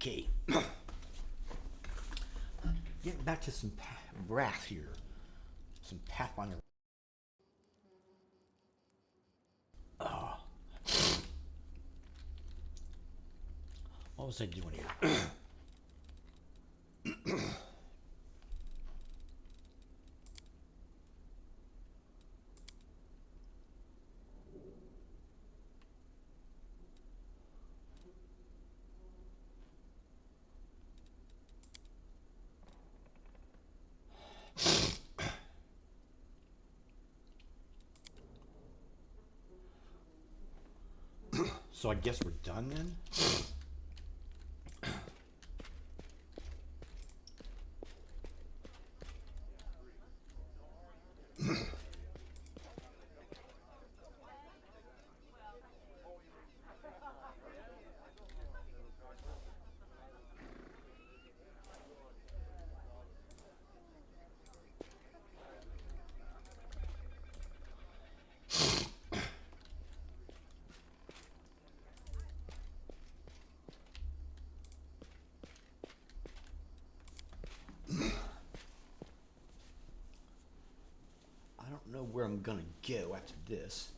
Okay. Getting back to some wrath here. Some Pathfinder. What was I doing here? So I guess we're done then? I don't know where I'm gonna go after this.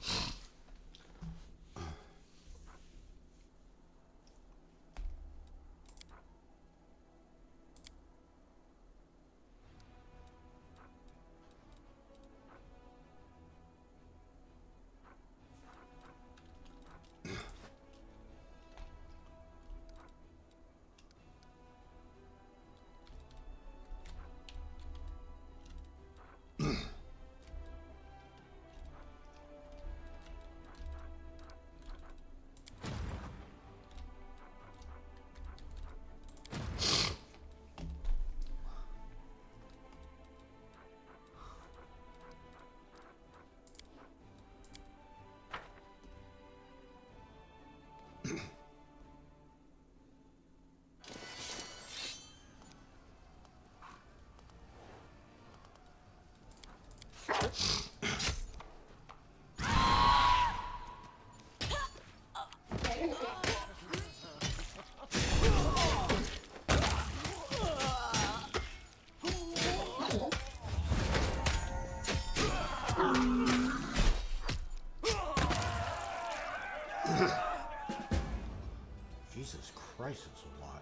Jesus Christ, it's a lot.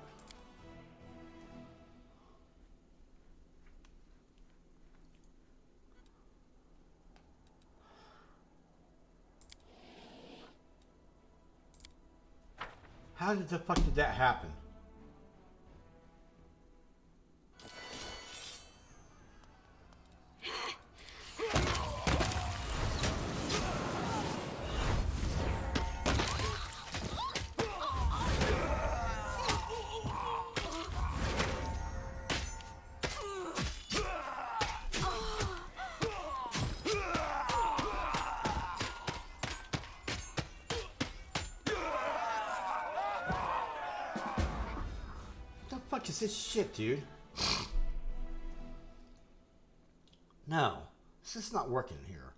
How did the fuck did that happen? What the fuck is this shit, dude? No, this is not working here.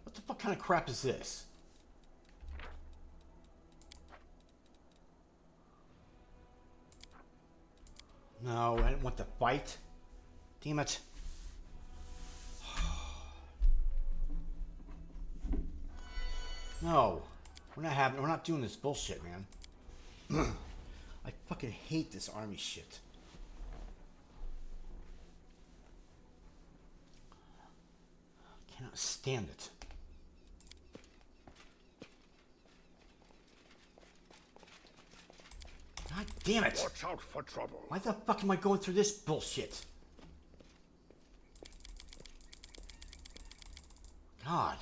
What the fuck kind of crap is this? No, I didn't want to fight. Damn it. No, we're not doing this bullshit, man. I fucking hate this army shit. I cannot stand it. God damn it! Watch out for trouble. Why the fuck am I going through this bullshit? God.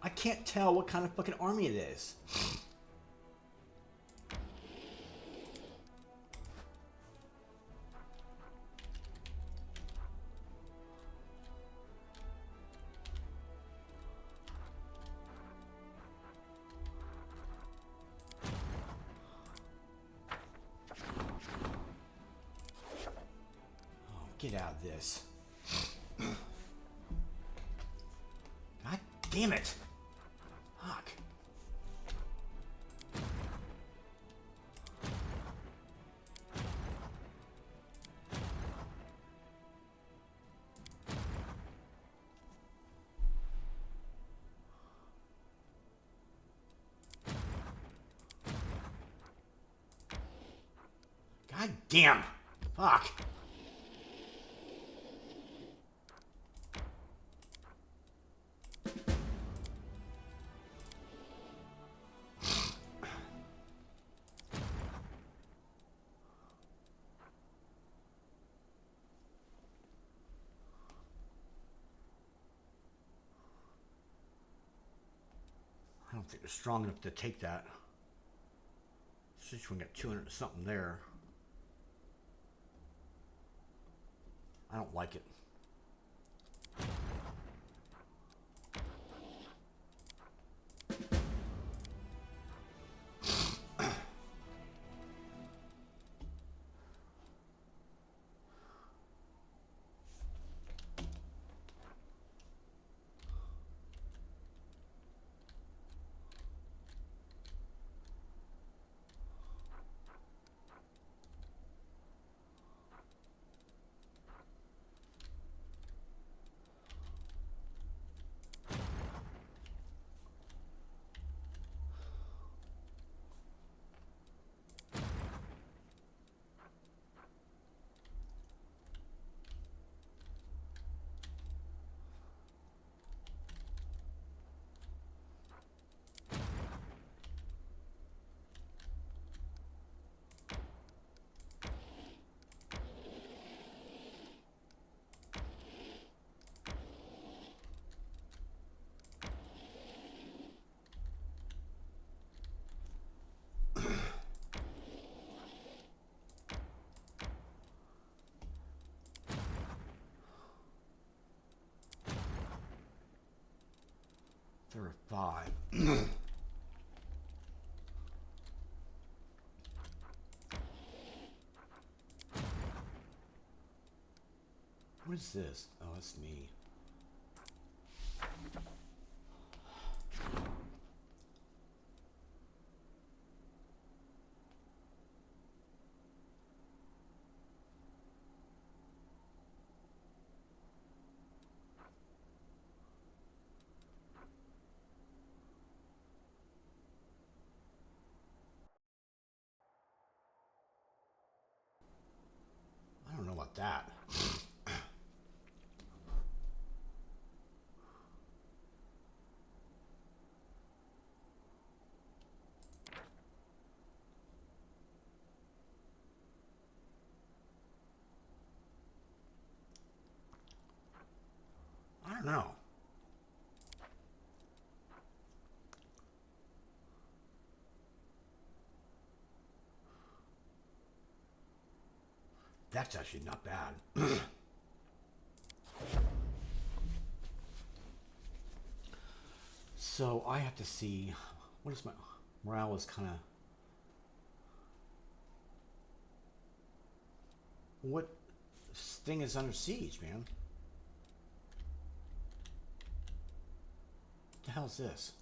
I can't tell what kind of fucking army it is. get out of this. God damn it! Fuck. God damn! Fuck! I don't think they're strong enough to take that. Since we got 200 something there. I don't like it. There are 5. What is this? Oh, it's me. I don't know about that. I don't know. That's actually not bad. So I have to see what is my morale is kind of what thing is under siege, man. What the hell is this?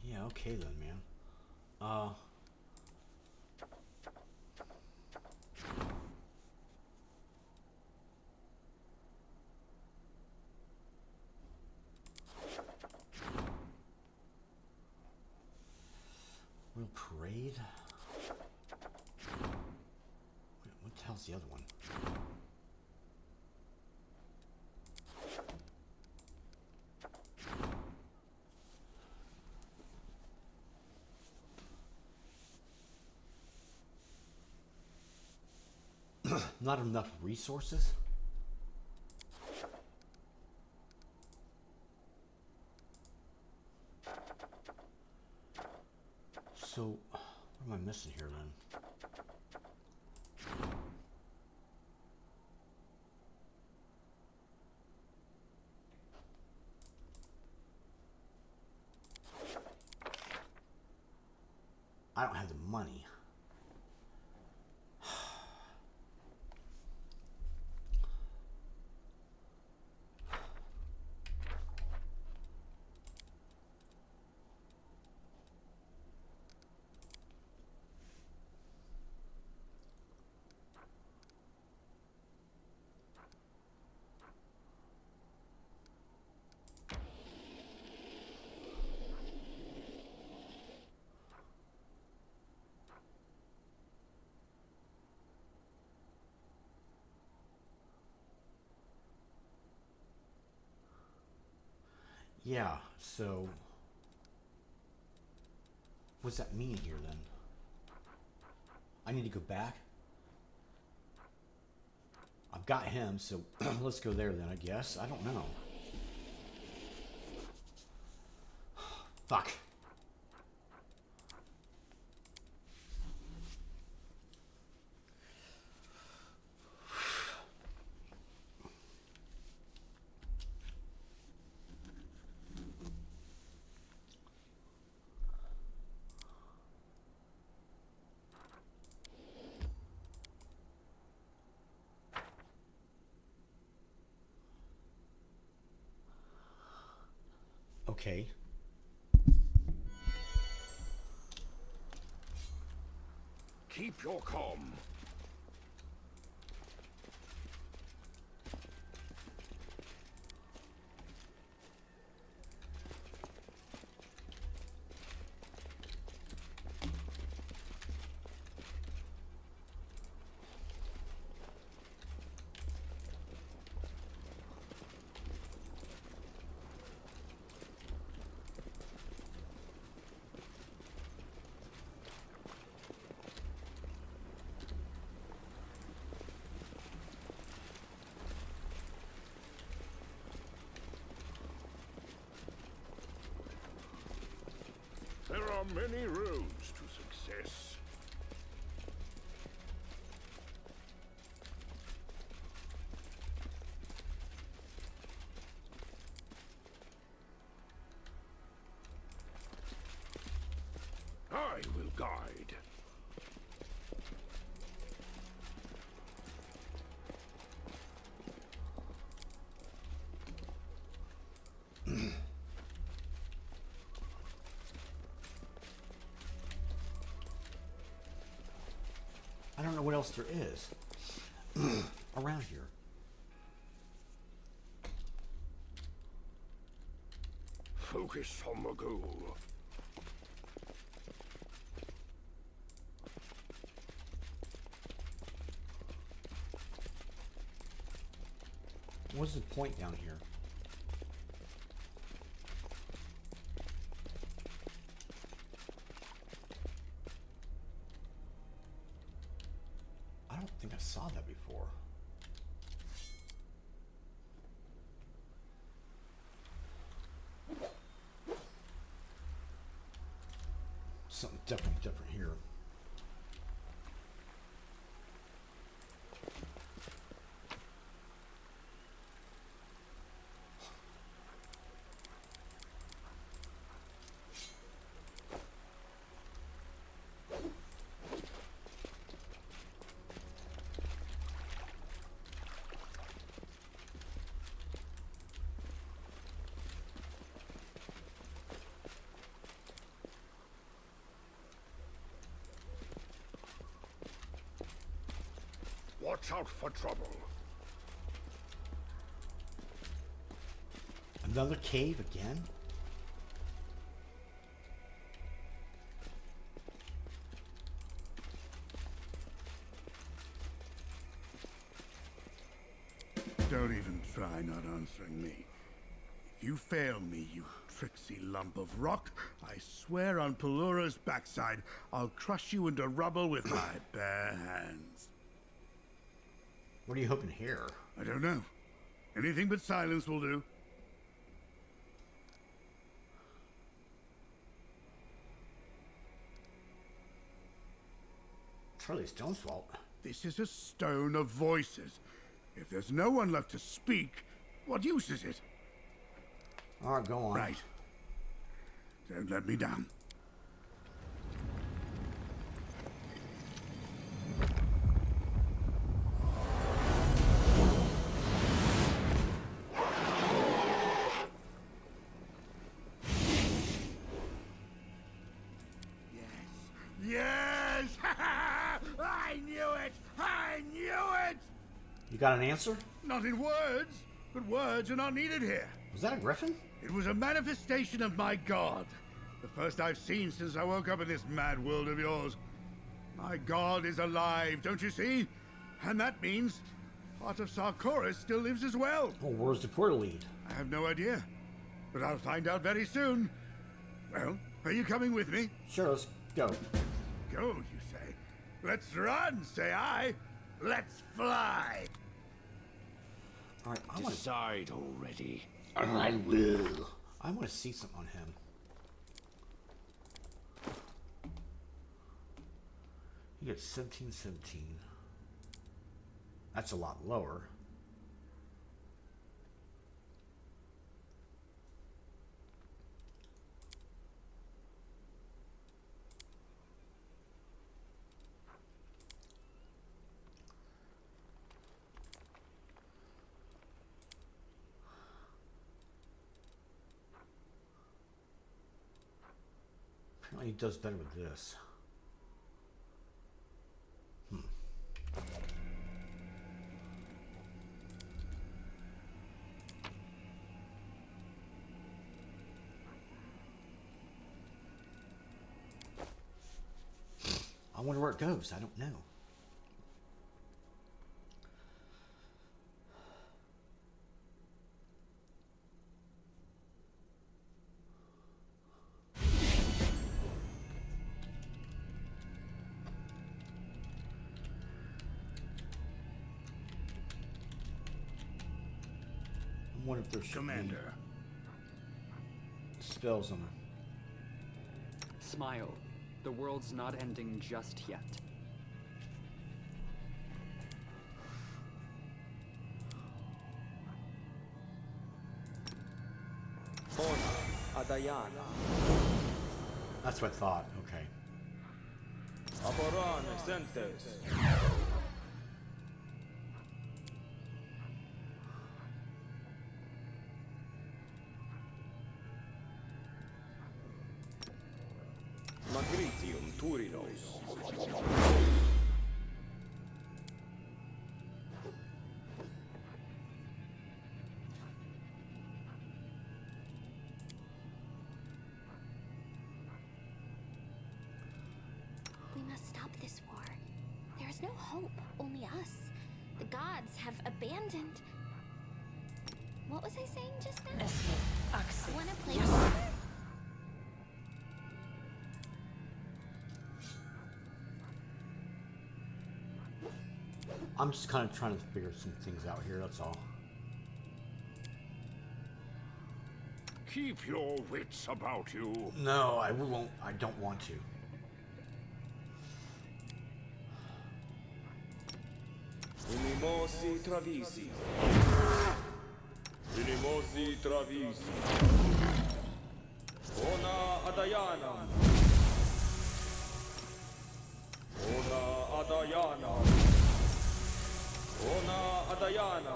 Yeah, okay then, man. Real parade? Wait, what the hell's the other one? Not enough resources? So, what am I missing here then? I don't have the money. Yeah, so what's that mean here then? I need to go back? I've got him, so let's go there then, I guess. I don't know. Fuck. Okay. Keep your calm. There are many roads to success. I will guide. I don't know what else there is around here. Focus on the goal. What's the point down here? I don't think I saw that before. Something definitely different here. Watch out for trouble. Another cave again? Don't even try not answering me. If you fail me, you tricksy lump of rock, I swear on Pelura's backside, I'll crush you into rubble with my bare hands. What are you hoping to hear? I don't know. Anything but silence will do. It's Charlie Stone's fault. This is a stone of voices. If there's no one left to speak, what use is it? All right, go on. Right. Don't let me down. Yes! I knew it! I knew it! You got an answer? Not in words, but words are not needed here. Was that a griffin? It was a manifestation of my god. The first I've seen since I woke up in this mad world of yours. My god is alive, don't you see? And that means part of Sarkoris still lives as well. Well, where's the portal lead? I have no idea. but I'll find out very soon. Well, are you coming with me? Sure, let's go. Go, you say? Let's run, say I. Let's fly. All right, I want to. Decide already. I will. I want to see something on him. He gets 1717. That's a lot lower. Apparently he does better with this. I wonder where it goes. I don't know. I wonder if there's Commander. spells on her. Smile. The world's not ending just yet. Adayana. That's what I thought. Okay. Aporan Exentes. Magritium Turinos. We must stop this war. There is no hope, only us. The gods have abandoned. What was I saying just now? Wanna play together? I'm just kind of trying to figure some things out here, that's all. Keep your wits about you. No, I won't. I don't want to. Unimosi Travisi. Unimosi Travisi. Ona Adayana. Ona Adayana. Ona Adayana.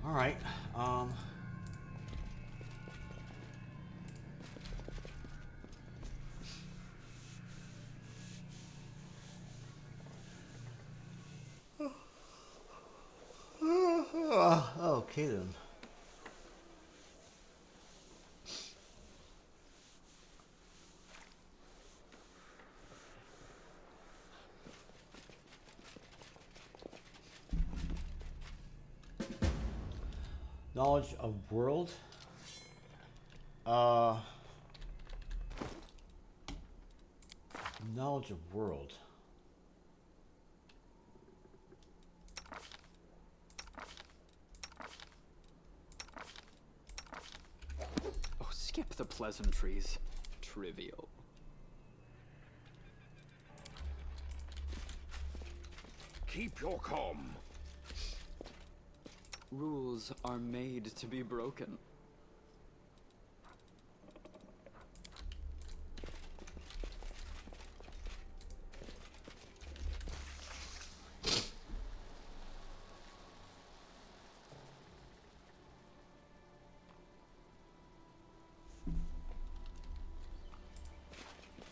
All right. Okay then. Knowledge of world. Knowledge of world. Oh, skip the pleasantries. Trivial. Keep your calm. Rules are made to be broken.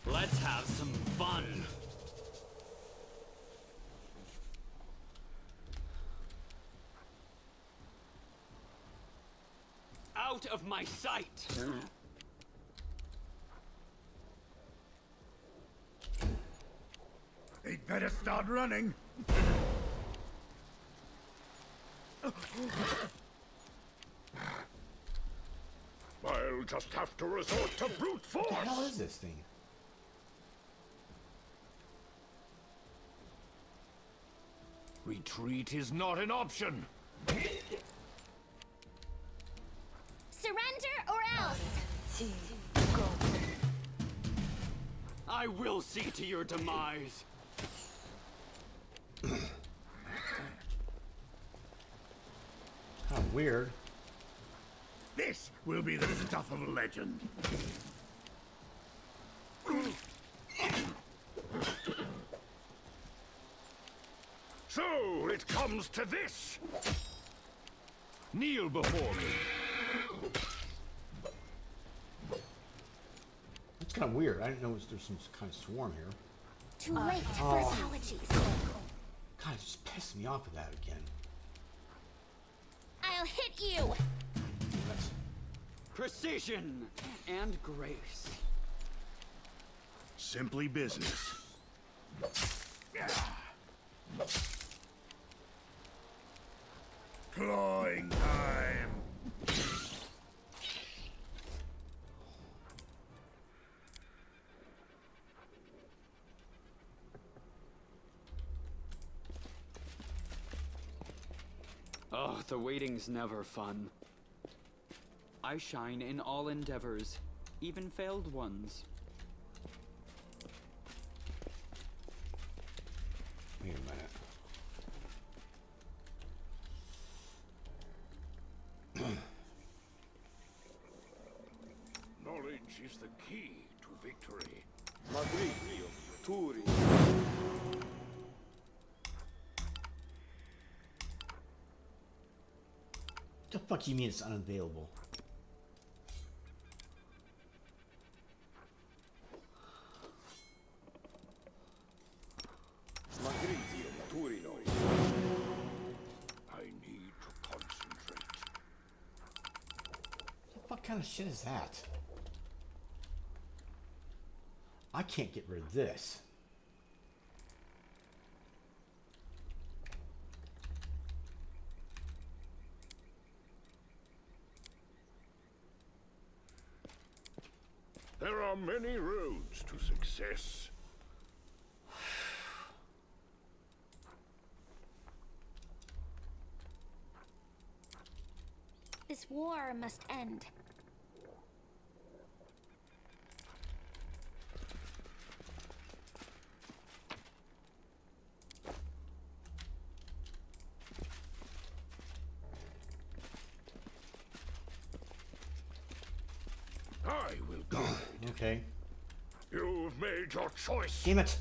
Let's have some fun. Out of my sight! They'd better start running. I'll just have to resort to brute force. What the hell is this thing? Retreat is not an option. Surrender or else! I will see to your demise. Kind of weird. This will be the stuff of legend. So it comes to this. Kneel before me. It's kind of weird. I didn't know there's some kind of swarm here. Too late for apologies. God, it just pissed me off with that again. I'll hit you! That's... Precision and grace. Simply business. Clawing time. Oh, the waiting's never fun. I shine in all endeavors, even failed ones. Wait a minute. Knowledge is the key to victory. Magridio, Turi. What the fuck you mean it's unavailable? Magridio, Turino. I need to concentrate. What the fuck kind of shit is that? I can't get rid of this. There are many roads to success. This war must end. I will guide. Okay. You've made your choice. Damn it!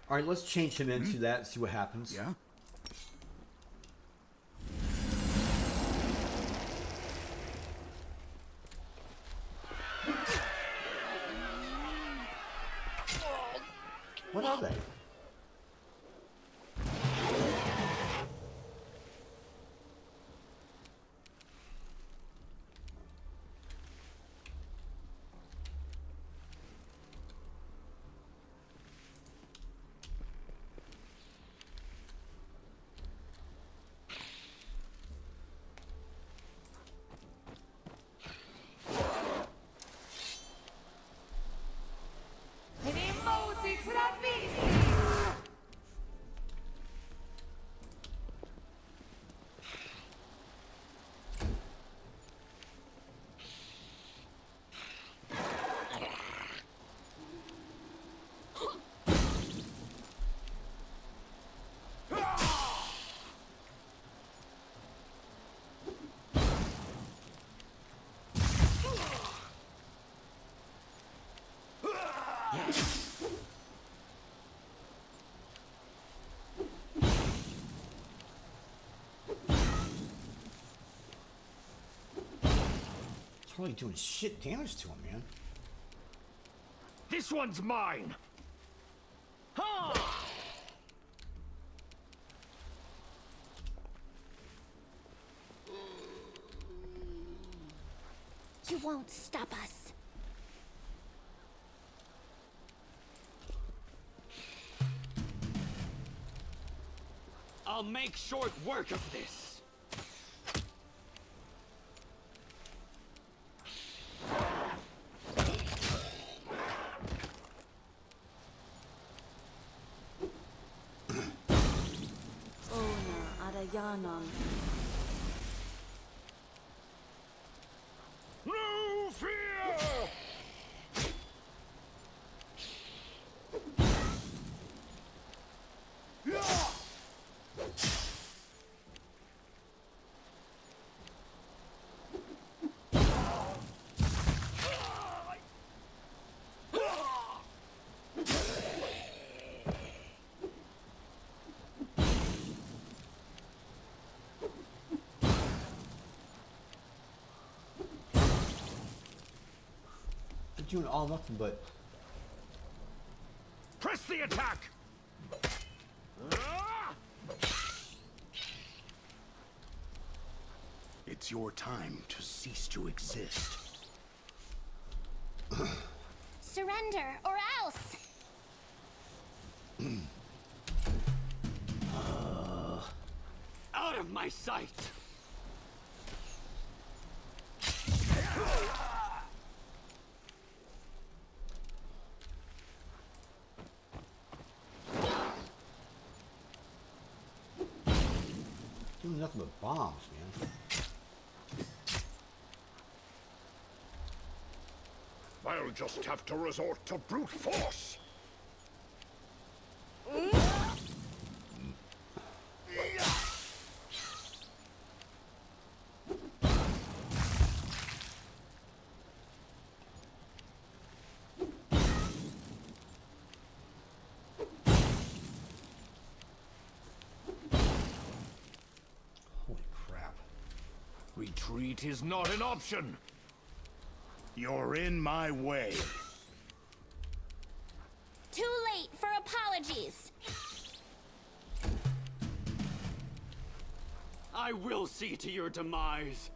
Alright, let's change him into that and see what happens. Yeah? What are they? It's really doing shit damage to him, man. This one's mine. You won't stop us. I'll make short work of this. Ona Arayanan. No fear! They're doing all nothing but. Press the attack! It's your time to cease to exist. Surrender, or else! Out of my sight! Doing nothing but bombs, man. I'll just have to resort to brute force. Holy crap. Retreat is not an option. You're in my way. Too late for apologies. I will see to your demise.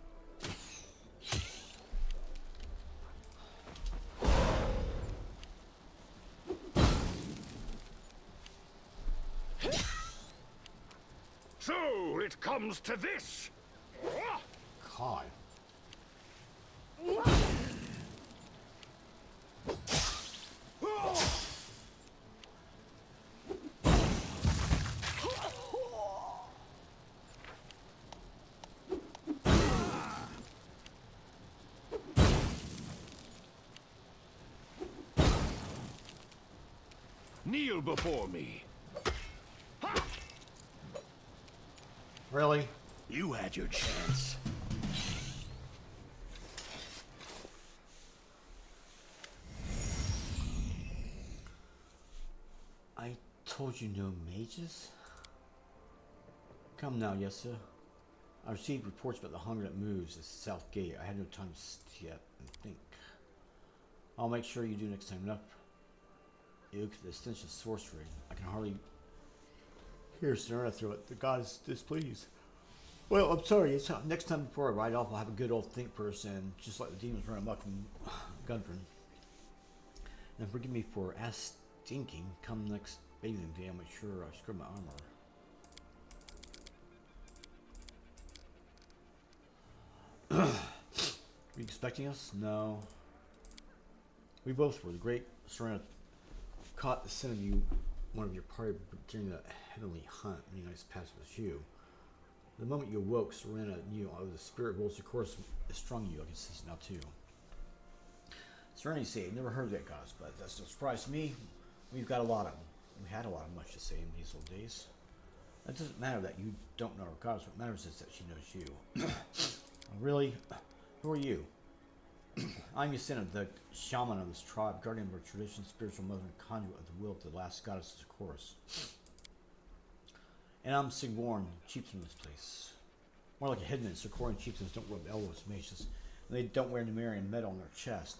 So it comes to this. God. Kneel before me. Really? You had your chance. I told you no mages? Come now, yes sir. I received reports about the hunger that moves at the south gate. I had no time to sit yet and think. I'll make sure you do next time. Enough. Look at the stench of sorcery. I can hardly hear Serena through it. The god is displeased. Well, I'm sorry. It's next time before I ride off, I'll have a good old think person, just like the demons run amok in Gunfrin. And forgive me for ass stinking. Come next bathing day, I'll make sure I scrub my armor. Were you expecting us? No. We both were. The great Serena caught the scent of you, one of your party during the heavenly hunt. Many nights passed with you. The moment you awoke, Serena knew the spirit wolves, of course, strung you. I can see now too. Serena said, never heard of that goddess, but that's no surprise to me. We've got a lot of them. We had a lot of much to say in these old days. It doesn't matter that you don't know our goddess. What matters is that she knows you. Really? Who are you? I'm Yasina, the shaman of this tribe, guardian of our tradition, spiritual mother, and conduit of the will of the last goddess, of course. And I'm Sigborn, chieftain of this place. More like a headman. Sikorian chieftains don't rub elbows with mages, and they don't wear Numerian metal on their chest.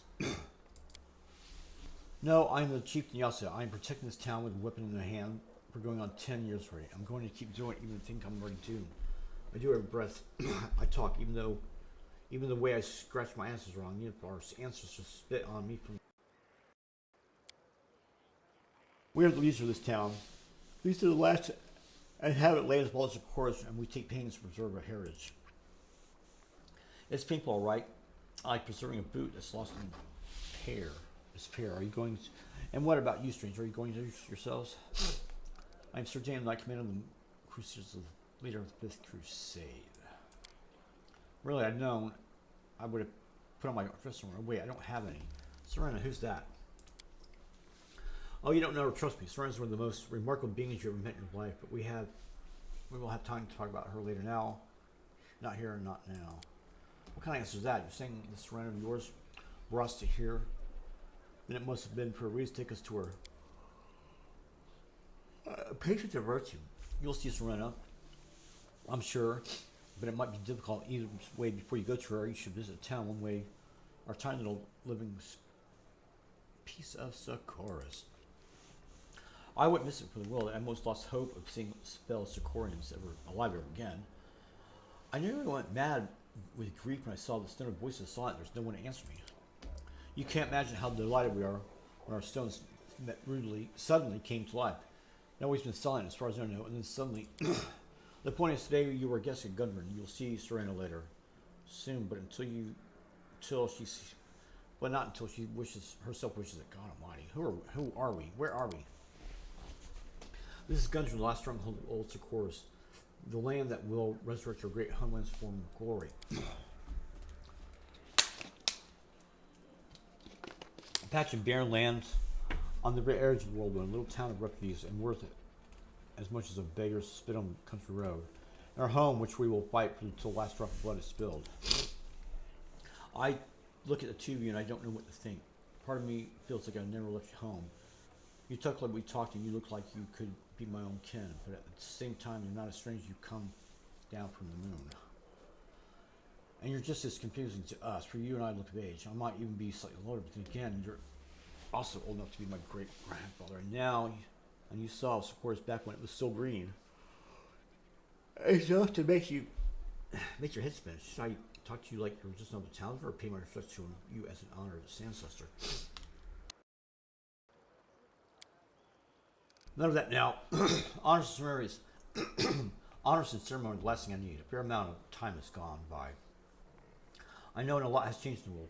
No, I'm the chieftain Yasa. I'm protecting this town with a weapon in my hand for going on 10 years already. I'm going to keep doing it, even if I think I'm already doomed. I do every breath I talk, even though Even the way I scratched my answers wrong, our ancestors spit on me from. We are the leaders of this town. These are the last inhabit land as well as the chorus, and we take pains to preserve our heritage. It's painful, all right. I like preserving a boot that's lost in pear. It's pear. Are you going? And what about you, stranger? Are you going to do yourselves? I'm Sir James Knight, commander of the Crusaders, the leader of the Fifth Crusade. Really, I'd known, I would have put on my dressing room. Wait, I don't have any. Serena, who's that? Oh, you don't know or trust me. Serena's one of the most remarkable beings you ever met in your life, but we will have time to talk about her later. Now, not here and not now. What kind of answer is that? You're saying the Serena of yours brought us to here? Then it must have been for a reason to take us to her. Patience of virtue. You'll see Serena, I'm sure, but it might be difficult either way. Before you go to her, you should visit the town one way. Our tiny little living piece of Socorus. I wouldn't miss it for the world. I almost lost hope of seeing fellow Socorians ever alive ever again. I nearly went mad with grief when I saw the stone of voices silent. There's no one to answer me. You can't imagine how delighted we are when our stones suddenly came to life. Now he's been silent as far as I know, and then suddenly, the point is today you were guessing Gundren. You'll see Serena later, soon, but not until she herself wishes it. God Almighty, who are we? Where are we? This is Gundren, the last stronghold of old Socorus, the land that will resurrect your great homeland's form of glory. A patch of barren land on the very edge of the world, a little town of refugees, and worth it as much as a beggar's spit on the country road. And our home, which we will fight until the last drop of blood is spilled. I look at the two of you and I don't know what to think. Part of me feels like I never left home. You talk like we talked, and you look like you could be my own kin, but at the same time, you're not a stranger. You come down from the moon. And you're just as confusing to us. For you and I look of age. I might even be slightly older, but then again, you're also old enough to be my great-grandfather. And now, and you saw Socorus back when it was still green. It's enough to make your head spin. Should I talk to you like you're just another talented, or pay my respects to you as an honored ancestor? None of that now. Honors and ceremony, the last thing I need. A fair amount of time has gone by. I know and a lot has changed in the world.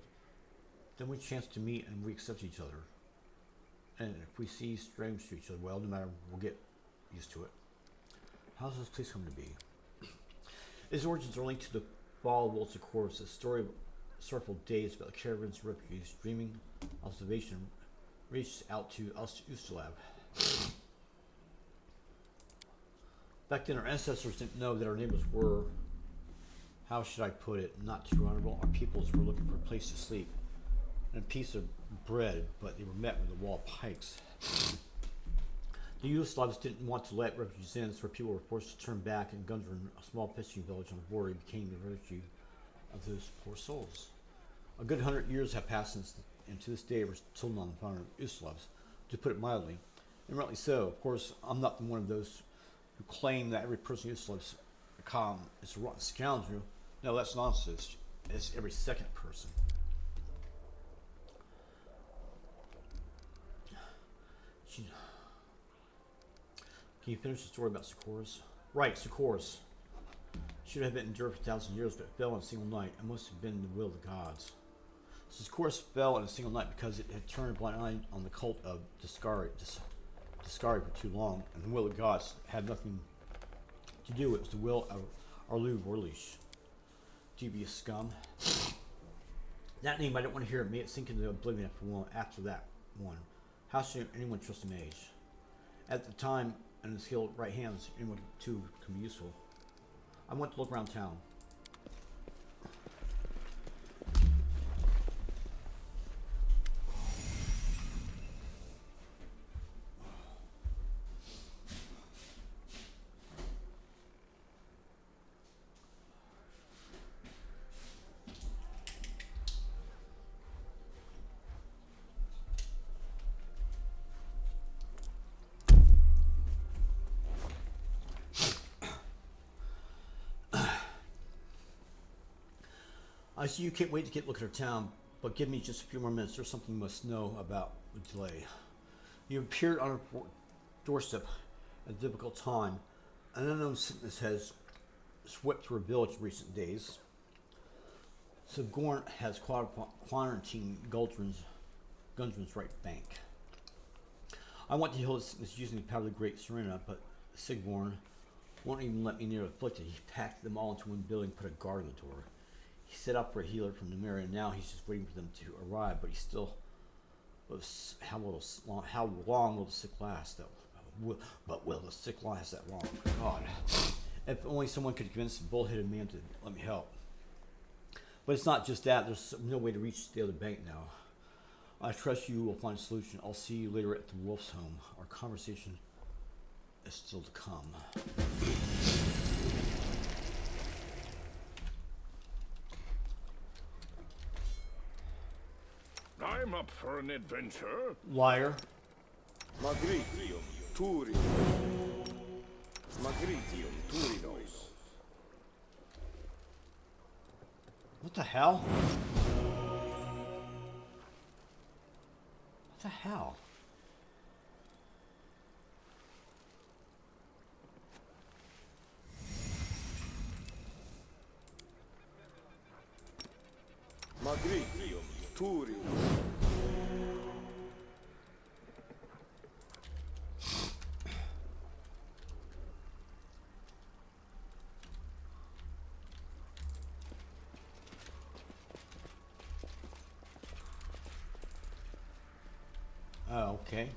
Then we chance to meet and we accept each other. And if we see strange to each other, well, no matter, we'll get used to it. How does this place come to be? Its origins are linked to the fall of Old Socorus, a story of sorrowful days about caravans of refugees. Dreaming observation reached out to Ustalab. Back then, our ancestors didn't know that our neighbors were, how should I put it, not too honorable. Our peoples were looking for a place to sleep and a piece of bread, but they were met with a wall of pikes. The Yugoslavs didn't want to let refugees in, so people were forced to turn back, and Gundren, a small fishing village on the border, became the refuge of those poor souls. A good 100 years have passed since, and to this day we're still not in front of Yugoslavs, to put it mildly, and rightly so. Of course, I'm not one of those who claim that every person who loves calm is a rotten scoundrel. No, that's nonsense. It's every second person. Can you finish the story about Socorus? Right, Socorus. Should have been endured for 1,000 years, but it fell in a single night. It must have been the will of the gods. Socorus fell in a single night because it had turned a blind eye on the cult of Discari for too long, and the will of gods had nothing to do with it. It was the will of Arlu Vorlish. Devious scum. That name, I don't want to hear it. May it sink into oblivion after that one. How should anyone trust a mage? At the time, and the skilled right hands, anyone too can be useful. I want to look around town. I see you can't wait to get a look at our town, but give me just a few more minutes. There's something you must know about the delay. You appeared on our doorstep at a difficult time. An unknown sickness has swept through our village in recent days. Sigorn has quarantined Gundren's right bank. I want to heal his sickness using the power of the Great Serena, but Sigorn won't even let me near the afflicted. He packed them all into one building and put a guard on the door. He set up for a healer from Numeria, and now he's just waiting for them to arrive, but he's still... How long will the sick last? But will the sick last that long? God. If only someone could convince the bull-headed man to let me help. But it's not just that. There's no way to reach the other bank now. I trust you will find a solution. I'll see you later at the Wolf's home. Our conversation is still to come. I'm up for an adventure. Liar. Magritium Turin. Magritium Turinos. What the hell? What the hell? Magritium Turin. Oh, okay.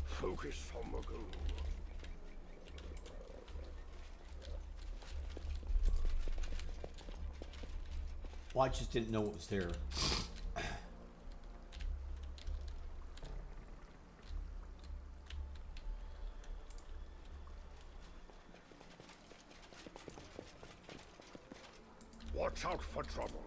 Focus on the goal. Well, I just didn't know what was there. Watch out for trouble.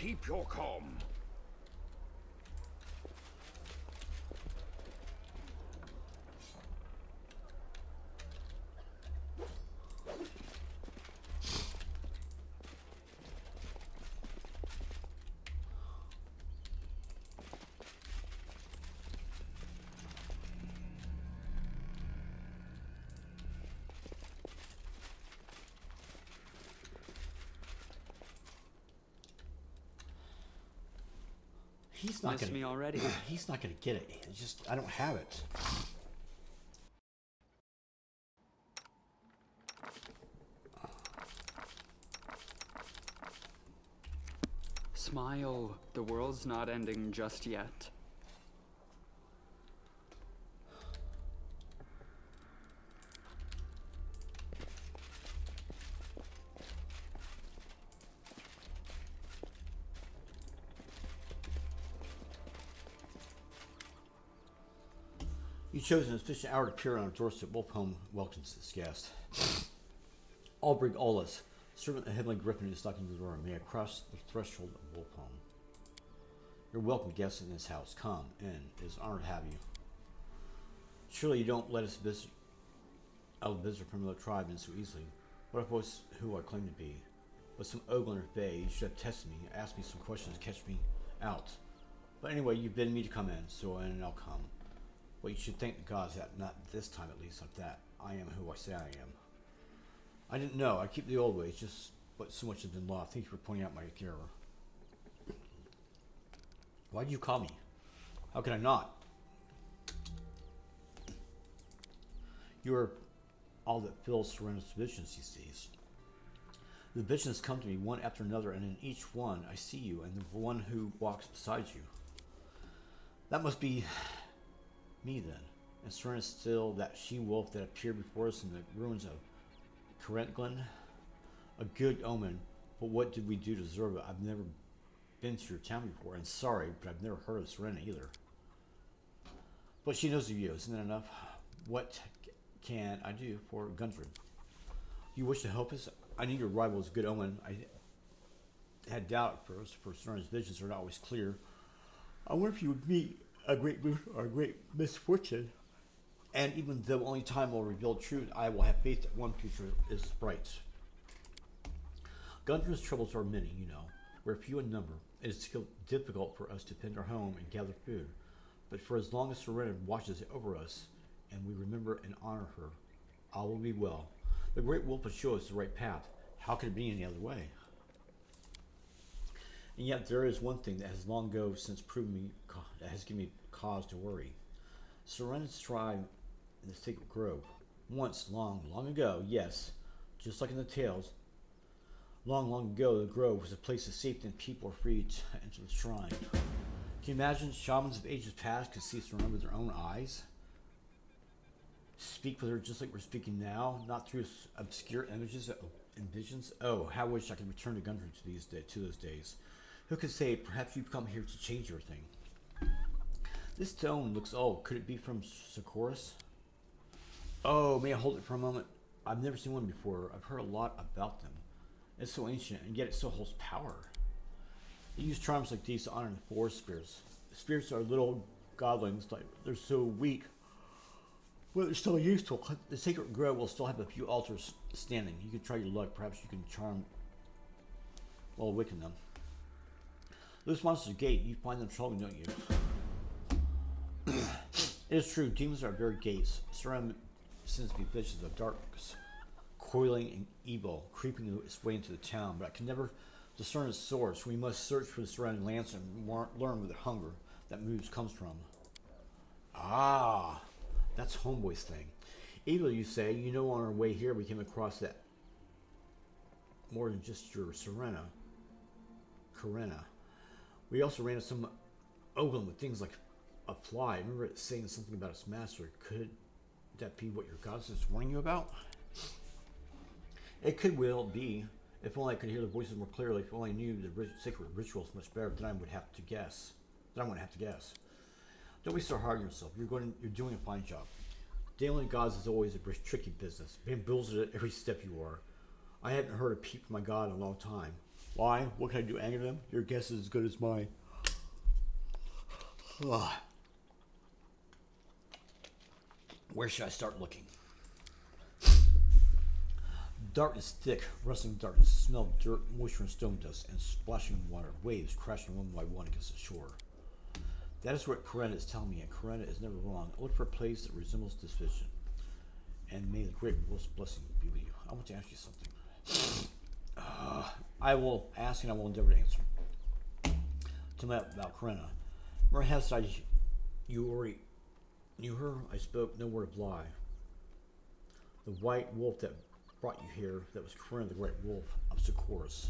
Keep your calm. He's not Miss gonna. me already. He's not gonna get it. It's just I don't have it. Smile. The world's not ending just yet. You chose an efficient hour to appear on our doorstep. Wolfholm welcomes this guest. Albrig Olas, servant of the Heavenly Griffin, is knocking at the door. May I cross the threshold of Wolfholm? You're welcome, guest in this house. Come in. It is an honor to have you. Surely you don't let us out of visitor from another tribe in so easily. What if I was who I claim to be? with some Oglander Bay. You should have tested me, asked me some questions to catch me out. But anyway, you bid me to come in, so and I'll come. Well, you should thank the gods that, not this time at least, like that. I am who I say I am. I didn't know. I keep the old ways, just but so much has been lost. Thank you for pointing out my error. Why do you call me? How can I not? You are all that fills Serena's visions these days. The visions come to me one after another, and in each one I see you and the one who walks beside you. That must be me then. And Serena still that she-wolf that appeared before us in the ruins of Corentglen. A good omen, but what did we do to deserve it? I've never been to your town before, and sorry, but I've never heard of Serena either. But she knows of you, isn't that enough? What can I do for Gundren? You wish to help us? I knew your arrival was a good omen. I had doubt at first, for Serena's visions are not always clear. I wonder if you would meet a great good or a great misfortune. And even though only time will reveal truth, I will have faith that one future is bright. Gundren's troubles are many, you know. We're few in number. It is difficult for us to defend our home and gather food. But for as long as Serena watches over us, and we remember and honor her, all will be well. The great wolf will show us the right path. How could it be any other way? And yet there is one thing that has long ago since proven me, that has given me cause to worry. Serena's tribe in the sacred grove. Once, long, long ago, yes, just like in the tales, long, long ago, the grove was a place of safety and people were free to enter the shrine. Can you imagine shamans of ages past could see Serena with their own eyes? Speak with her just like we're speaking now, not through obscure images and visions. Oh, how I wish I could return to Gundren to those days. Who could say, perhaps you've come here to change everything? This stone looks old. Could it be from Socorus? Oh, may I hold it for a moment? I've never seen one before. I've heard a lot about them. It's so ancient, and yet it still holds power. They use charms like these to honor the forest spirits. The spirits are little godlings, like they're so weak, but they're still useful. The sacred grove will still have a few altars standing. You can try your luck. Perhaps you can charm, well, awaken them. Those monsters gate, you find them troubling, don't you? It is true, demons are very gates. Serena sends me visions of darkness, coiling and evil, creeping its way into the town, but I can never discern its source. We must search for the surrounding lands and learn where the hunger that moves comes from. Ah, that's Homeboy's thing. Evil, you say. You know, on our way here we came across that more than just your Serena. We also ran into some Ogun with things like a fly. I remember it saying something about its master. Could that be what your goddess is warning you about? It could well be. If only I could hear the voices more clearly. If only I knew the sacred rituals much better than I would have to guess. Don't be so hard on yourself. You're doing a fine job. Dealing with gods is always a tricky business. Bamboozled at every step you are. I haven't heard a peep from my god in a long time. Why? What can I do? Anger them? Your guess is as good as mine. Where should I start looking? Darkness thick, rustling darkness, smell of dirt, moisture, and stone dust, and splashing water, waves crashing one by one against the shore. That is what Coretta is telling me, and Coretta is never wrong. Look for a place that resembles this vision. And may the great wolf's blessing be with you. I want to ask you something. I will ask and I will endeavor to answer. Tell me about Coretta. Perhaps you already knew her. I spoke no word of lie. The white wolf that brought you here, that was Corinne, the great wolf of Socorus.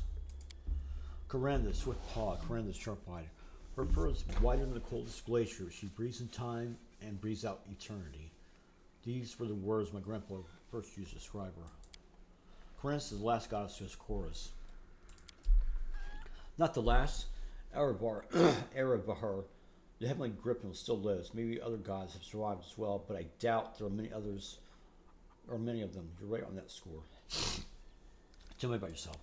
Corinne, the swift paw, Corinne, the sharp-eyed. Her fur is whiter than the coldest glacier. She breathes in time and breathes out eternity. These were the words my grandpa first used to describe her. Corinne is the last goddess of Socorus. Not the last. Erebahar, the heavenly griffin, still lives. Maybe other gods have survived as well, but I doubt there are many others, or many of them. You're right on that score. Tell me about yourself.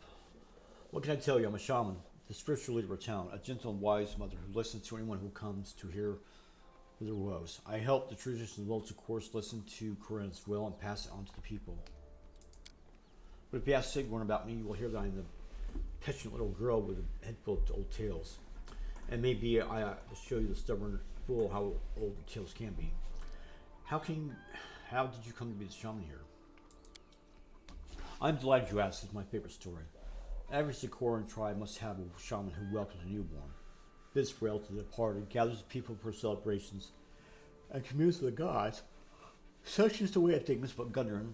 What can I tell you? I'm a shaman, the spiritual leader of a town, a gentle and wise mother who listens to anyone who comes to hear their woes. I help the traditions of the world, of course, listen to Corinne's will and pass it on to the people. But if you ask Sigrun about me, you will hear that I am the petulant little girl with a head full of old tales. And maybe I will show you the stubborn fool how old tales can be. How did you come to be the shaman here? I'm delighted you asked. It's my favorite story. Every Sokoran tribe must have a shaman who welcomes a newborn, bids farewell to the departed, gathers the people for celebrations, and communes with the gods. Such is the way of things, but Gundren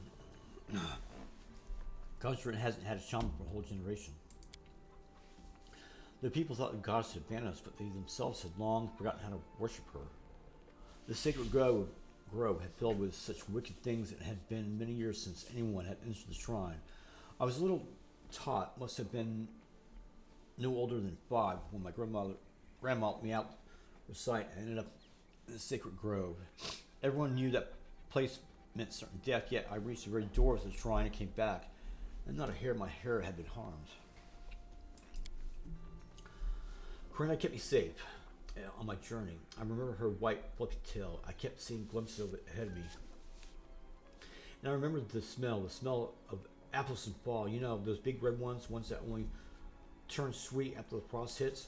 hasn't had a shaman for a whole generation. The people thought the goddess had vanished, but they themselves had long forgotten how to worship her. The sacred grove had filled with such wicked things it had been many years since anyone had entered the shrine. I was a little tot, must have been no older than 5, when my grandma let me out the site and ended up in the sacred grove. Everyone knew that place meant certain death, yet I reached the very doors of the shrine and came back, and not a hair of my hair had been harmed. Corinna kept me safe on my journey. I remember her white, fluffy tail. I kept seeing glimpses of it ahead of me. And I remember the smell of apples in fall. You know, those big red ones that only turn sweet after the frost hits.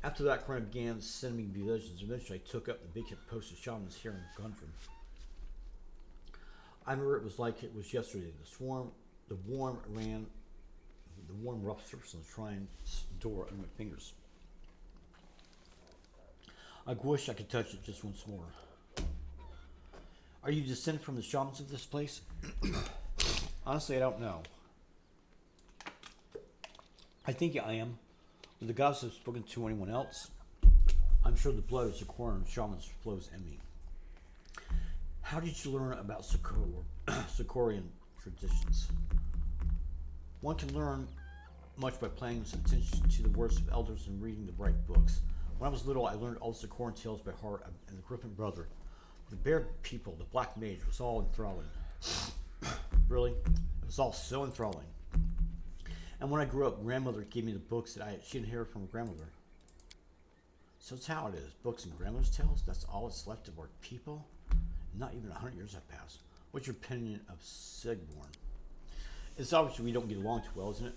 After that, Corinna began sending me visions. Eventually, I took up the big hip post of shamans here in Gundren. I remember it was like it was yesterday. The warm rough surface on the shrine's door under my fingers. I wish I could touch it just once more. Are you descended from the shamans of this place? Honestly, I don't know. I think I am. Would the gods have spoken to anyone else? I'm sure the blood of Sokoran shamans flows in me. How did you learn about Sokorian traditions? One can learn much by paying attention to the words of elders and reading the right books. When I was little, I learned all the Sokoran tales by heart, and the Griffin brother, the bear people, the black mage, was all enthralling. Really? It was all so enthralling. And when I grew up, grandmother gave me the books that she inherited from her grandmother. So that's how it is. Books and grandmother's tales, that's all that's left of our people? Not even 100 years have passed. What's your opinion of Sigborn? It's obvious we don't get along too well, isn't it?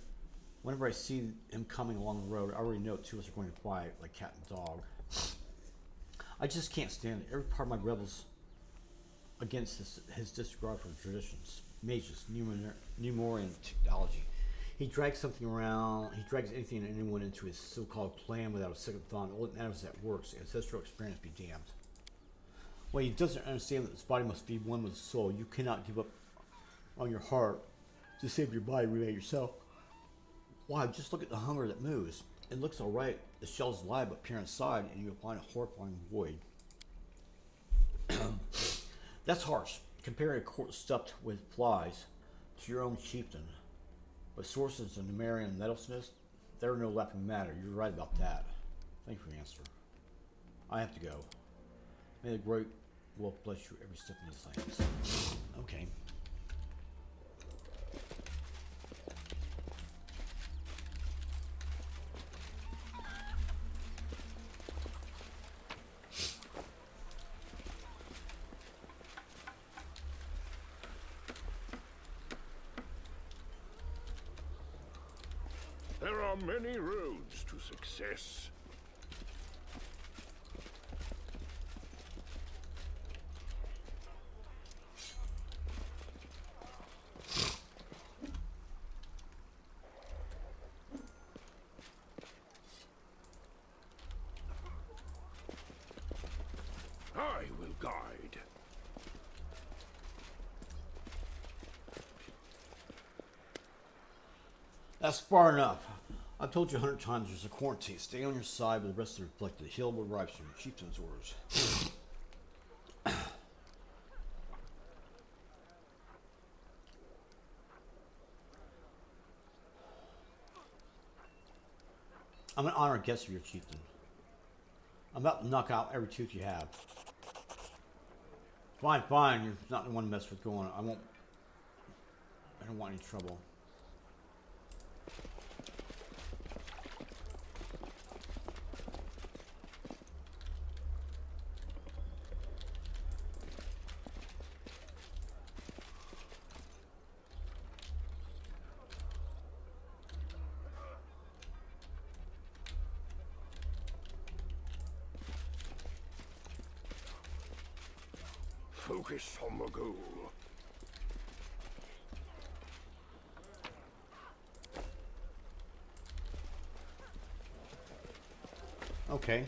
Whenever I see him coming along the road, I already know two of us are going to fight like cat and dog. I just can't stand it. Every part of my rebels against his disregard for traditions, mages, Numerian technology. He drags anything and anyone into his so-called plan without a second thought. All that matters is that it works. Ancestral experience be damned. Well, he doesn't understand that this body must be one with the soul. You cannot give up on your heart to save your body, remain yourself. Why? Just look at the hunger that moves. It looks all right. The shell's alive, but peer inside, and you'll find a horrifying void. That's harsh. Comparing a court stuffed with flies to your own chieftain. But sources of Numerian metalsmiths, they're no laughing matter. You're right about that. Thank you for the answer. I have to go. May the great wolf bless you every step of the science. Okay. There are many roads to success. I will guide. That's far enough. I've told you 100 times there's a quarantine. Stay on your side with the rest of the reflected. The hill will rise from your chieftain's orders. I'm an honored guest of your chieftain. I'm about to knock out every tooth you have. Fine. You're not the one to mess with. Go on. I don't want any trouble. Focus on the goal. Okay.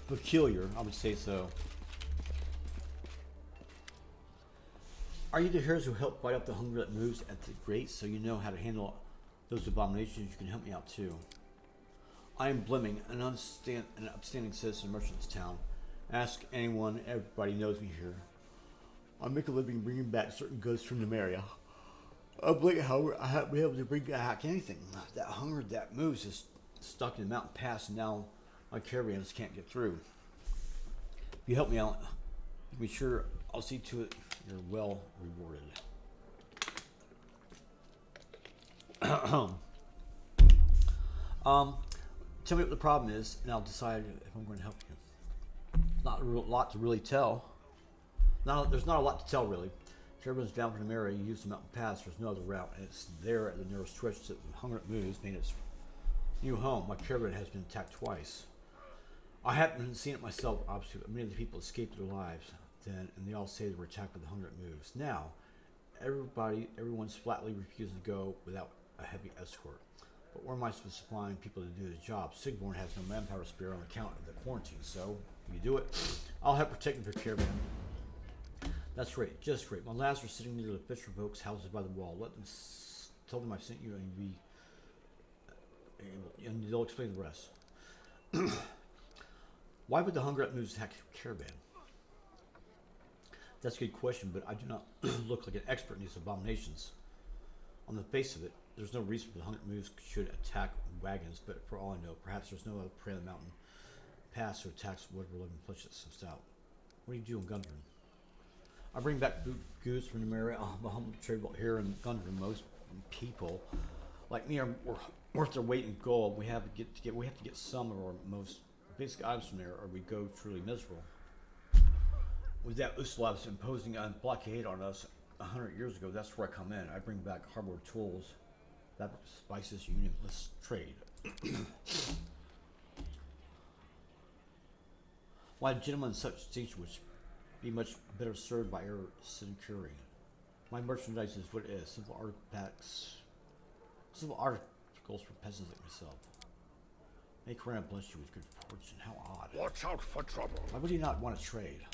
Peculiar, I would say so. Are you the heroes who help fight up the hunger that moves at the grate, so you know how to handle those abominations? You can help me out too. I am Blimming, an upstanding citizen merchant of this town. Ask anyone, everybody knows me here. I make a living bringing back certain goods from Numeria. Of late, however, I haven't been able to bring back anything. That hunger that moves is stuck in the mountain pass, and now my caravans can't get through. If you help me out, be sure I'll see to it you're well rewarded. Tell me what the problem is, and I'll decide if I'm going to help you. Not a lot to really tell. There's not a lot to tell, really. Caravans down from the area, you use the mountain pass, there's no other route, and it's there at the nearest stretch that the hunger that moves made its new home. My caravan has been attacked twice. I haven't seen it myself, obviously, but many of the people escaped their lives then, and they all say they were attacked by the hunger that moves. Now, everyone's flatly refusing to go without a heavy escort. But where am I supposed to find people to do the job? Sigborn has no manpower spare on account of the quarantine, so if you do it, I'll help protect your caravan. That's great, just great. My lads are sitting near the Fisher folks' houses by the wall. Tell them I sent you, and they'll explain the rest. Why would the hunger that moves attack caravan? That's a good question, but I do not look like an expert in these abominations. On the face of it, there's no reason for the hunger that moves should attack wagons, but for all I know, perhaps there's no other prey on the mountain pass who attacks whatever living flesh that slips out. What do you do in Gundren? I bring back goods from the area. I'm a humble trader here in Gundren. Most people, like me, are worth their weight in gold. We have to get some of our most basic items from there, or we go truly miserable. With that Uslavs imposing a blockade on us 100 years ago, that's where I come in. I bring back hardware tools, fabric, spices, union. Let's trade. Why gentlemen in such distinction would be much better served by our century. My merchandise is what it is, simple articles for peasants like myself. May Koran bless you with good fortune. How odd. Watch out for trouble. Why would he not want to trade?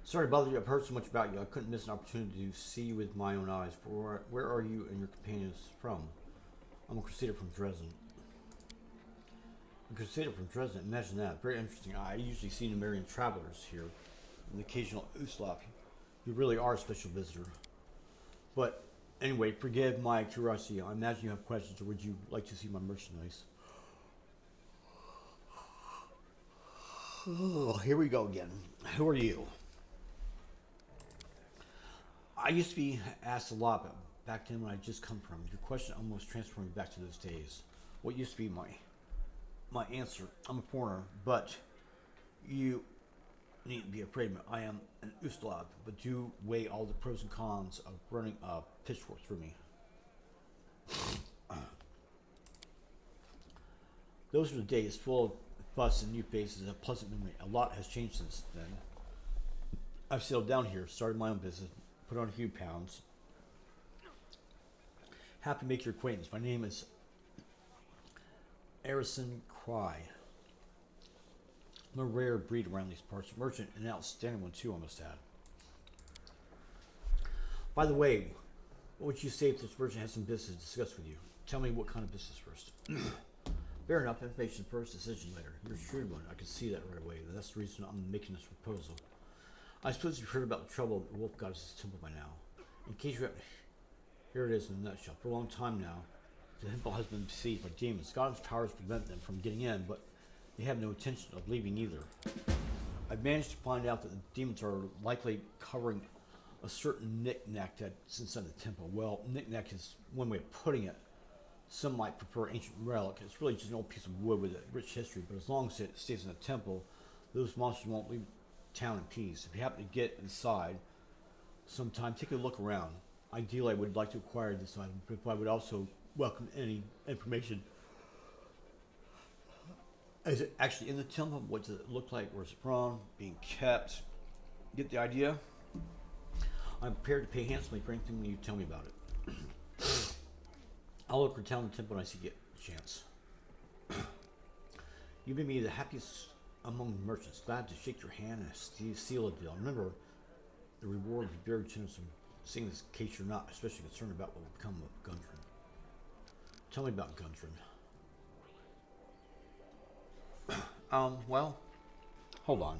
Sorry to bother you. I've heard so much about you. I couldn't miss an opportunity to see you with my own eyes. But where are you and your companions from? I'm a crusader from Dresden. A crusader from Dresden? Imagine that. Very interesting. I usually see Numerian travelers here. An occasional Uslav. You really are a special visitor. But anyway, forgive my curiosity. I imagine you have questions, or would you like to see my merchandise? Oh, here we go again. Who are you? I used to be asked a lot, but back then when I just come from, your question almost transformed me back to those days. What used to be my answer? I'm a foreigner, but you needn't be afraid of me. I am an Ustalav, but do weigh all the pros and cons of running a pitchfork through me. Those were the days full of fuss and new faces, a pleasant memory. A lot has changed since then. I've settled down here, started my own business, put on a few pounds. Happy to make your acquaintance. My name is Arison Cry. I'm a rare breed around these parts. Merchant, an outstanding one too, I must add. By the way, what would you say if this merchant has some business to discuss with you? Tell me what kind of business first. Fair enough, information first, decision later. You're a shrewd one. I can see that right away. That's the reason I'm making this proposal. I suppose you've heard about the trouble that the wolf goddess' temple by now. In case you haven't, here it is in a nutshell. For a long time now, the temple has been besieged by demons. God's powers prevent them from getting in, but they have no intention of leaving either. I've managed to find out that the demons are likely covering a certain knick-knack that's inside the temple. Well, knick-knack is one way of putting it. Some might prefer ancient relic. It's really just an old piece of wood with a rich history, but as long as it stays in the temple, those monsters won't leave town in peace. If you happen to get inside sometime, take a look around. Ideally, I would like to acquire this item, but I would also welcome any information. Is it actually in the temple? What does it look like? Where's it from? Being kept? Get the idea? I'm prepared to pay handsomely for anything you tell me about it. I'll look around the temple when I see get a chance. You've made me the happiest among merchants. Glad to shake your hand and seal a deal. Remember, the reward will be very generous in seeing this case you're not especially concerned about what will become of Gundren. Tell me about Gundren. Well, hold on.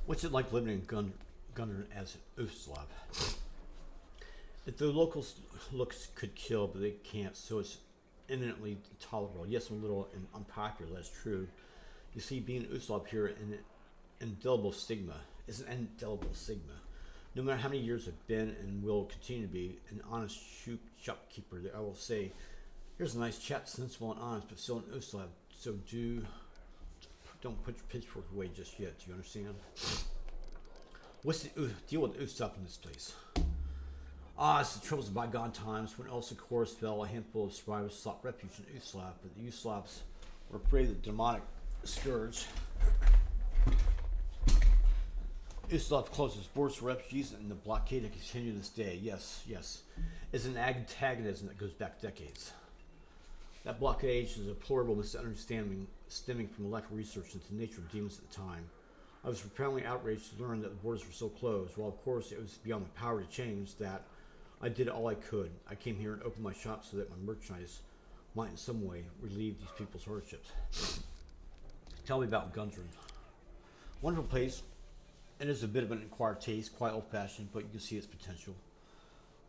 What's it like living in Gundren as an Ustalav? If the locals looks could kill, but they can't, so it's eminently tolerable. Yes, I'm a little unpopular, that's true. You see, being Ustalav here is an indelible stigma. No matter how many years I've been and will continue to be an honest shopkeeper, I will say, here's a nice chap, sensible and honest, but still an Ustalav, so don't put your pitchfork away just yet. Do you understand? What's the deal with Ustav in this place? It's the troubles of bygone times when Elsa Chorus fell. A handful of survivors sought refuge in Ustav, but the Uslavs were afraid of the demonic scourge. Ustav closed its borders for refugees, and the blockade continues to this day. Yes. It's an antagonism that goes back decades. That blockade is a deplorable misunderstanding stemming from a lack of research into the nature of demons at the time. I was profoundly outraged to learn that the borders were so closed. While of course it was beyond my power to change that, I did all I could. I came here and opened my shop so that my merchandise might in some way relieve these people's hardships. Tell me about Gundren. Wonderful place. It is a bit of an acquired taste, quite old-fashioned, but you can see its potential.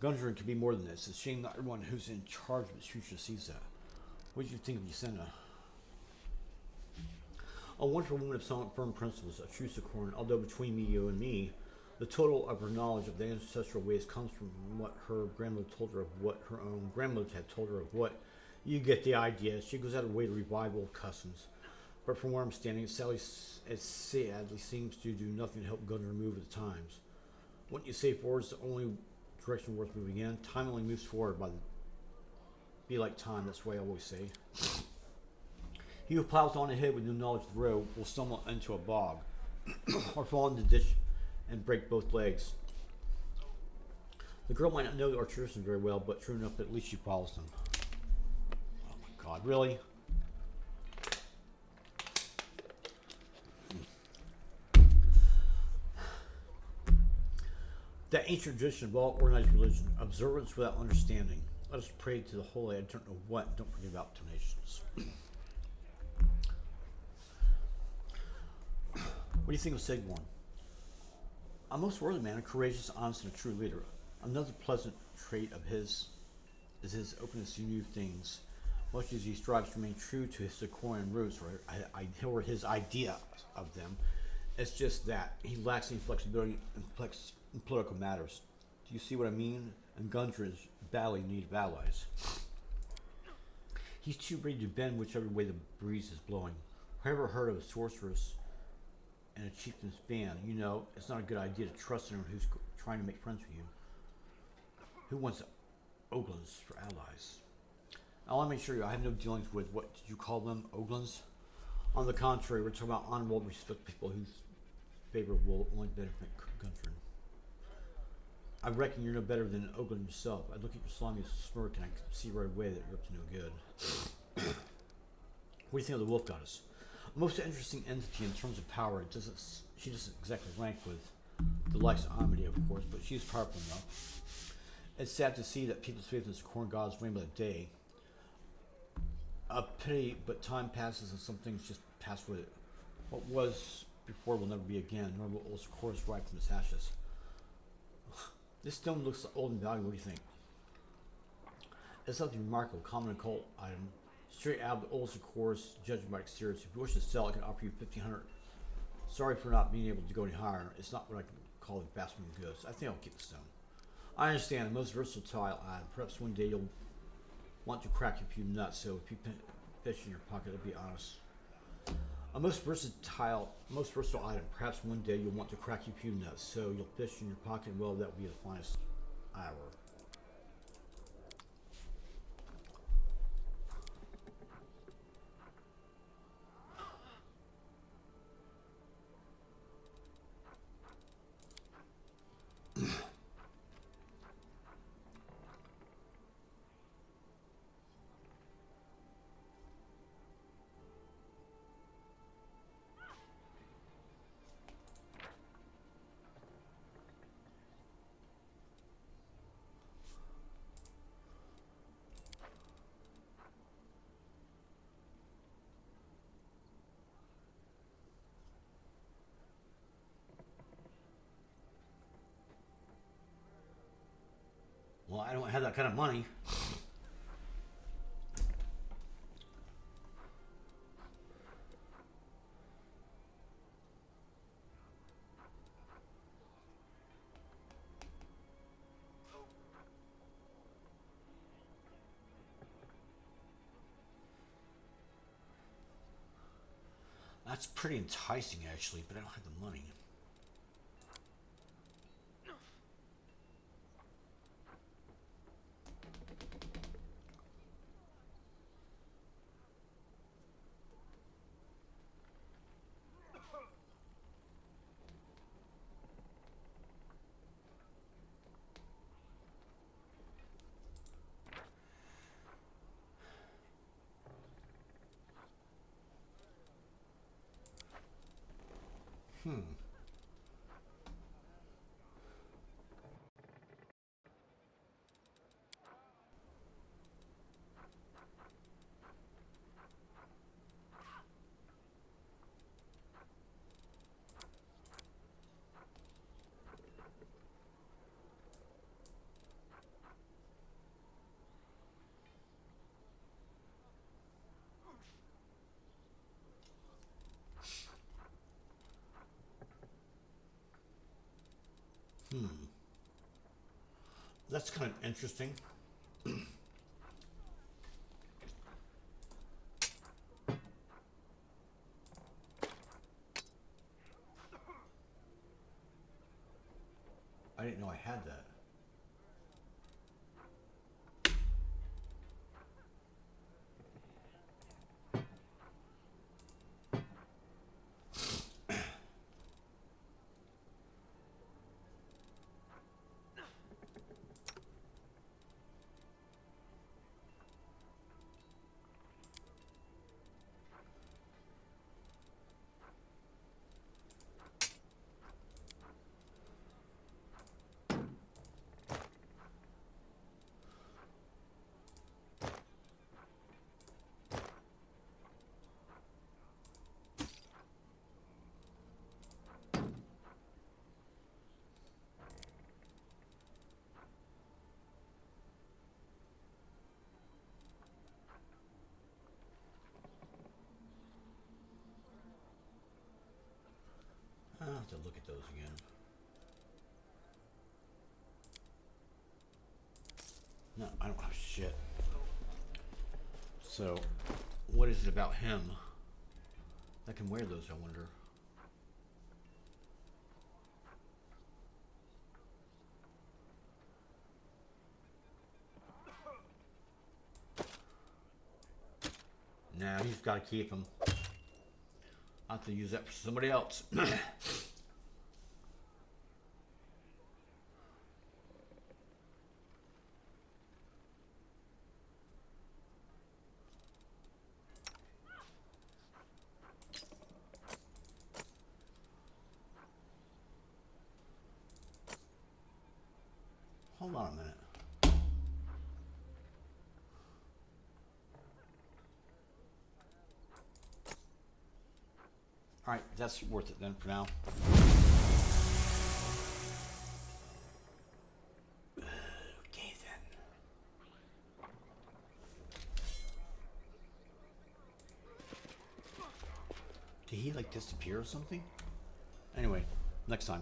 Gundren can be more than this. It's a shame not everyone who's in charge of its future sees that. What did you think of Yasena? A wonderful woman of solid, firm principles, a true Sokoran, although between you and me, the total of her knowledge of the ancestral ways comes from what her grandmother told her of what her own grandmother had told her of what. You get the idea. She goes out of her way to revive old customs. But from where I'm standing, it sadly seems to do nothing to help Gundren move with the times. Wouldn't you say forward is the only direction worth moving in? Time only moves forward by the be like time, that's the way I always say. He who plows on ahead with no knowledge of the road will stumble into a bog or fall in the ditch and break both legs. The girl might not know our tradition very well, but true enough that at least she follows them. Oh my God, really? That ancient tradition of all organized religion, observance without understanding. Let us pray to the holy, I don't know what, don't forget about donations. What do you think of Sigmund? A most worthy man, a courageous, honest, and a true leader. Another pleasant trait of his is his openness to new things. Much as he strives to remain true to his Sequoian roots, or his idea of them, it's just that he lacks any flexibility in political matters. Do you see what I mean? And Gundren's badly in need of allies. He's too ready to bend whichever way the breeze is blowing. Have you ever heard of a sorceress and a chieftain's band? You know, it's not a good idea to trust anyone who's trying to make friends with you. Who wants Oglins for allies? Now, let me assure you, I have no dealings with, what did you call them, Oglins? On the contrary, we're talking about honorable, respect people whose favor will only benefit Gundren. I reckon you're no better than an Oglin yourself. I look at your slimy smirk and I can see right away that you're up to no good. What do you think of the wolf goddess? A most interesting entity in terms of power. She doesn't exactly rank with the likes of Amity, of course, but she's powerful enough. It's sad to see that people's faith in the corn gods wane by the day. A pity, but time passes and some things just pass with it. What was before will never be again, nor will old Socorus rise from its ashes. This stone looks old and valuable. What do you think? It's something remarkable, common occult item, straight out of the old Socorus, judging by exteriors. If you wish to sell, I can offer you 1,500. Sorry for not being able to go any higher. It's not what I can call investment goods. I think I'll keep the stone. I understand, the most versatile item. Perhaps one day you'll want to crack a few nuts, so if you fish in your pocket, I'll be honest. A most versatile item. Perhaps one day you'll want to crack a few nuts, so you'll fish in your pocket. Well, that will be the finest hour. Well, I don't have that kind of money. That's pretty enticing, actually, but I don't have the money. That's kind of interesting. I didn't know I had that. have to look at those again. No, I don't have shit. So, what is it about him that can wear those, I wonder? Nah, he's got to keep them. I'll have to use that for somebody else. Hold on a minute. Alright, that's worth it then for now. Okay then. Did he like disappear or something? Anyway, next time.